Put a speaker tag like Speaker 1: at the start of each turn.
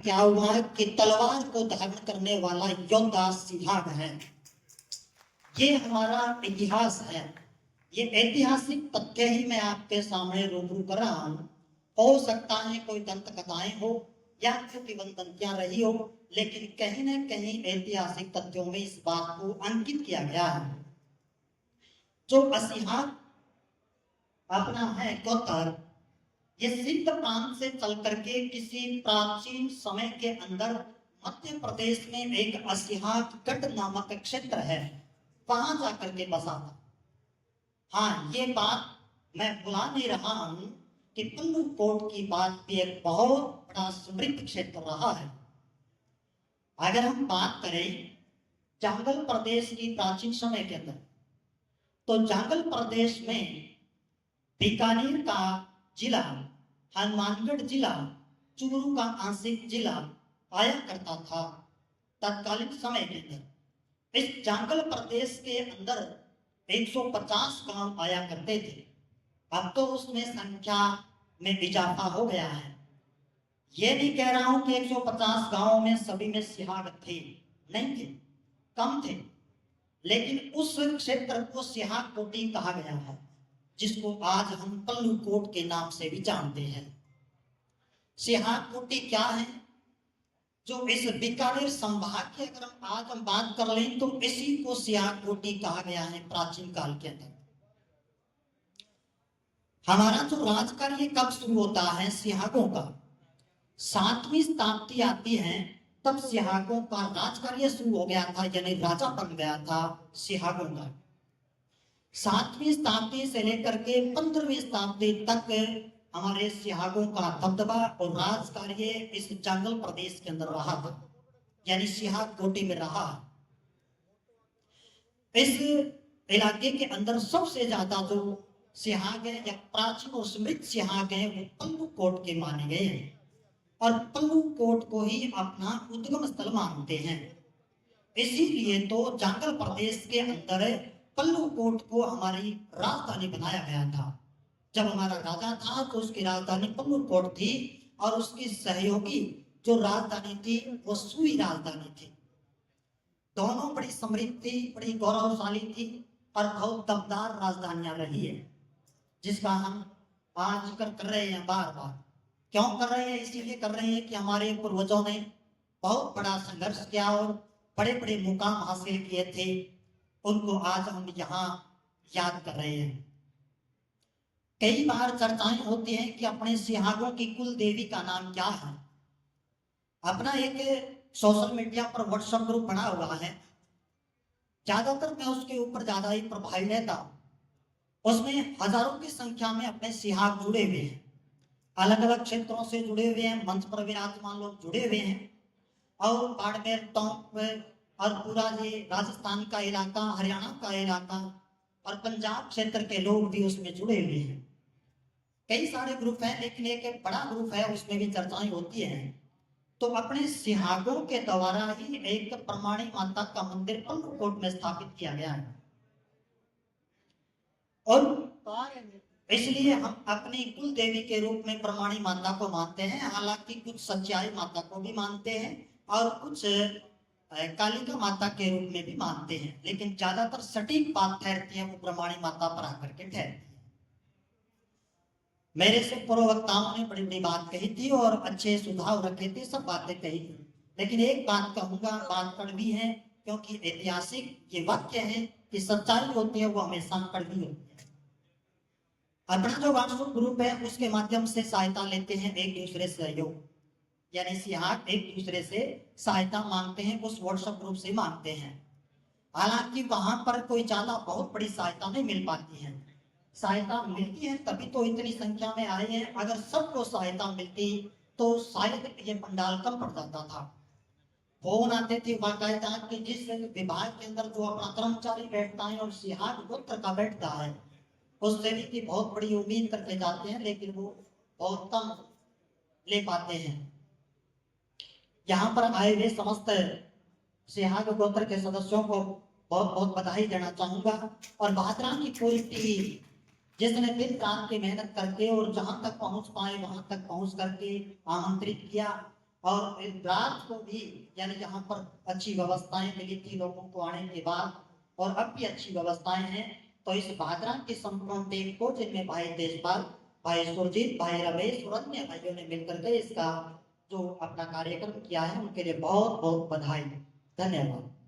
Speaker 1: क्या हुआ है कि तलवार को धारण करने वाला योद्धा सिंहाग है। ये हमारा इतिहास है। ये ऐतिहासिक तथ्य ही मैं आपके सामने रूबरू कर रहा हूं। हो सकता है कोई दंत कथाएं हो या फिर किंवदंतियां रही हो, लेकिन कहीं ना कहीं ऐतिहासिक तथ्यों में इस बात को अंकित किया गया है। जो असिहाग अपना है गोत्र, ये सिंध प्रांत से चल करके किसी प्राचीन समय के अंदर मध्य प्रदेश में एक असिहागढ़ नामक क्षेत्र है, वहां जाकर के बसा था। हाँ, ये बात मैं भुला नहीं रहा हूं कि पल्लू कोट की बात भी एक बहुत बड़ा समृद्ध क्षेत्र रहा है। अगर हम बात करें जांगल प्रदेश की प्राचीन समय के अंदर, तो जांगल प्रदेश में बीकानेर का जिला, हनुमानगढ़ जिला, चूरू का आंशिक जिला आया करता था तत्कालीन समय के अंदर। इस जांगल प्रदेश के अंदर 150 गांव आया करते थे। अब तो उसमें संख्या में इजाफा हो गया है। ये नहीं कह रहा हूं कि 150 गांवों में सभी में सिहाग थे, नहीं थे, कम थे, लेकिन उस क्षेत्र को सिहाग कोटी कहा गया है, जिसको आज हम पल्लू कोट के नाम से भी जानते हैं। सिहाग कोटी क्या है? जो इस बीकानेर संभाग की अगर हम बात कर लें तो इसी को सिहाग कोटी कहा गया है प्राचीन काल के अंदर। हमारा जो राजकार्य कब शुरू होता है सिहागों का, 7वीं शताब्दी आती है, तब सिहागों का राजकार्य शुरू हो गया था, यानी राजा बन गया था सिहागों का। 7वीं शताब्दी से लेकर के 15वीं शताब्दी तक हमारे सिहागों का दबदबा और राजकार्य इस जंगल प्रदेश के अंदर रहा था, यानी सिहाग कोटी में रहा। इस इलाके के अंदर सबसे ज्यादा जो सिहाग है या प्राचीन और समृद्ध सिहाग है वो पल्लू कोट के माने गए हैं, और पल्लू कोट को ही अपना उद्गम स्थल मानते हैं। इसीलिए तो जांगल प्रदेश के अंदर पल्लू कोट को हमारी राजधानी बनाया गया था। जब हमारा राजा था तो उसकी राजधानी पल्लू कोट थी, और उसकी सहयोगी जो राजधानी थी वो सुई राजधानी थी। दोनों बड़ी समृद्ध थी, बड़ी गौरवशाली थी, और बहुत दमदार राजधानियां रही है, जिसका हम आज जिक्र कर रहे हैं बार बार। क्यों कर रहे हैं? इसीलिए कर रहे हैं कि हमारे पूर्वजों ने बहुत बड़ा संघर्ष किया और बड़े बड़े मुकाम हासिल किए थे, उनको आज हम यहाँ याद कर रहे हैं। कई बार चर्चाएं होती हैं कि अपने सिहागों की कुल देवी का नाम क्या है। अपना एक सोशल मीडिया पर व्हाट्सएप ग्रुप बना हुआ है, ज्यादातर मैं उसके ऊपर ज्यादा ही प्रभावी रहता हूं। उसमें हजारों की संख्या में अपने सिहाग जुड़े हुए हैं, अलग अलग क्षेत्रों से जुड़े हुए हैं, मंच पर विराजमान लोग जुड़े हुए हैं, और बाड़मेर, टोंक और पूरा ये राजस्थान का इलाका, हरियाणा का इलाका और पंजाब क्षेत्र के लोग भी उसमें जुड़े हुए हैं। कई सारे ग्रुप हैं, लेकिन एक बड़ा ग्रुप है, उसमें भी चर्चाएं होती हैं। तो अपने सिहागों के द्वारा ही एक प्रमाणी माता का मंदिर पल्लू कोट में स्थापित किया गया है, और इसलिए हम अपनी कुल देवी के रूप में प्रमाणी माता को मानते हैं। हालांकि कुछ सच्चाई माता को भी मानते हैं और कुछ कालिका माता के रूप में भी मानते हैं, लेकिन ज्यादातर सटीक बात ठहरती है वो प्रमाणी माता पर आकर के ठहरती है। मेरे से पूर्व वक्ताओं ने बड़ी बड़ी बात कही थी और अच्छे सुझाव रखे थे, सब बातें कही थी, लेकिन एक बात कहूंगा, बात कड़वी है, क्योंकि ऐतिहासिक ये वाक्य है कि सच्चाई होती है वो हमेशा कड़वी होती है। अपना जो व्हाट्सएप ग्रुप है उसके माध्यम से सहायता लेते हैं, एक दूसरे से सहयोग, यानी सिहाग एक दूसरे से सहायता मांगते हैं, उस व्हाट्सएप ग्रुप से मांगते हैं। हालांकि वहां पर कोई ज्यादा बहुत बड़ी सहायता नहीं मिल पाती है। सहायता मिलती है तभी तो इतनी संख्या में आए हैं। अगर सबको सहायता मिलती तो शायद ये पंडाल कम पड़ जाता था। फोन आते थे बाकायदा कि जिस विभाग के अंदर जो अपना कर्मचारी बैठता है और सिहाग गोत्र का बैठता है, उस देवी की बहुत बड़ी उम्मीद करके जाते हैं, लेकिन वो बहुत कम ले पाते हैं। यहाँ पर आए हुए समस्त सिहाग गोत्र के सदस्यों को बहुत बहुत बधाई देना चाहूंगा, और भाद्रा की पूरी टीम जिसने दिन रात की मेहनत करके और जहां तक पहुंच पाए वहां तक पहुंच करके आमंत्रित किया, और इस रात को भी यानी यहाँ पर अच्छी व्यवस्थाएं मिली थी लोगों को आने के बाद, और अब भी अच्छी व्यवस्थाएं हैं। तो इस भादरा की संपूर्ण टीम को, जिनमें भाई तेजपाल, भाई सुरजीत, भाई रमेश और अन्य भाइयों ने मिलकर के इसका जो अपना कार्यक्रम किया है, उनके लिए बहुत बहुत बधाई। धन्यवाद।